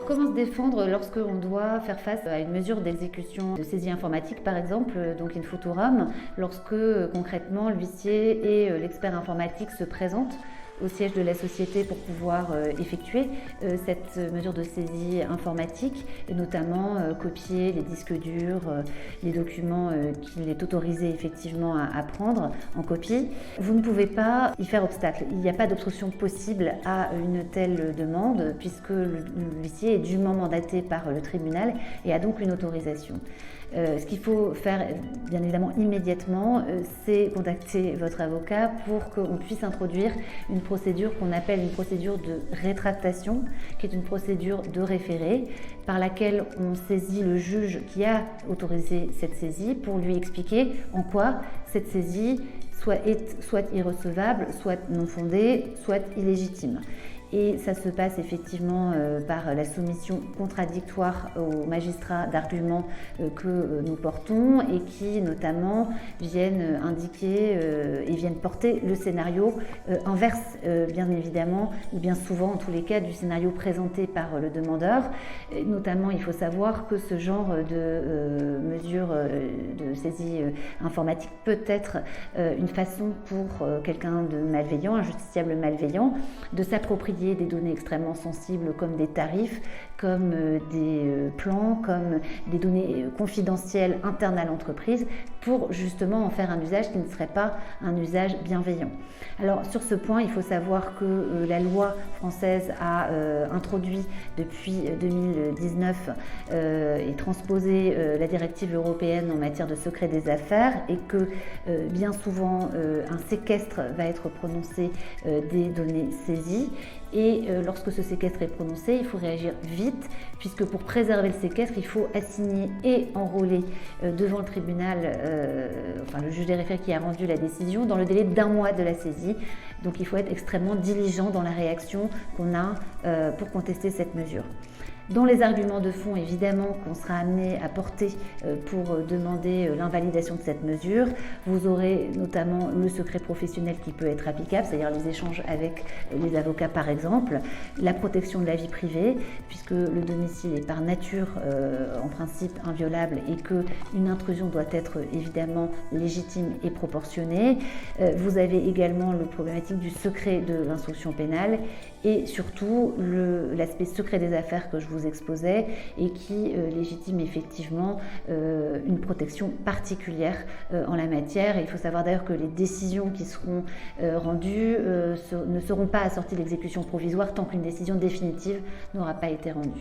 Comment se défendre lorsque l'on doit faire face à une mesure d'exécution de saisie informatique, par exemple, donc une photoram, lorsque concrètement l'huissier et l'expert informatique se présentent au siège de la société pour pouvoir effectuer cette mesure de saisie informatique et notamment copier les disques durs, les documents qu'il est autorisé effectivement à prendre en copie. Vous ne pouvez pas y faire obstacle. Il n'y a pas d'obstruction possible à une telle demande puisque l'huissier est dûment mandaté par le tribunal et a donc une autorisation. Ce qu'il faut faire, bien évidemment, immédiatement, c'est contacter votre avocat pour qu'on puisse introduire une procédure qu'on appelle une procédure de rétractation, qui est une procédure de référé, par laquelle on saisit le juge qui a autorisé cette saisie pour lui expliquer en quoi cette saisie est soit irrecevable, soit non fondée, soit illégitime. Et ça se passe effectivement par la soumission contradictoire aux magistrats d'arguments que nous portons et qui notamment viennent indiquer et viennent porter le scénario inverse bien évidemment ou bien souvent en tous les cas du scénario présenté par le demandeur. Et notamment il faut savoir que ce genre de mesure de saisie informatique peut être une façon pour quelqu'un de malveillant, un justiciable malveillant, de s'approprier des données extrêmement sensibles comme des tarifs, comme des plans, comme des données confidentielles internes à l'entreprise pour justement en faire un usage qui ne serait pas un usage bienveillant. Alors sur ce point, il faut savoir que la loi française a introduit depuis 2019 et transposé la directive européenne en matière de secret des affaires et que bien souvent un séquestre va être prononcé des données saisies. Et lorsque ce séquestre est prononcé, il faut réagir vite, puisque pour préserver le séquestre, il faut assigner et enrôler devant le tribunal, le juge des référés qui a rendu la décision, dans le délai d'1 mois de la saisie. Donc il faut être extrêmement diligent dans la réaction qu'on a pour contester cette mesure. Dans les arguments de fond, évidemment, qu'on sera amené à porter pour demander l'invalidation de cette mesure, vous aurez notamment le secret professionnel qui peut être applicable, c'est-à-dire les échanges avec les avocats par exemple, la protection de la vie privée, puisque le domicile est par nature en principe inviolable et qu'une intrusion doit être évidemment légitime et proportionnée. Vous avez également la problématique du secret de l'instruction pénale et surtout l'aspect secret des affaires que je vous exposais et qui légitime effectivement une protection particulière en la matière. Et il faut savoir d'ailleurs que les décisions qui seront rendues ne seront pas assorties d'exécution provisoire tant qu'une décision définitive n'aura pas été rendue.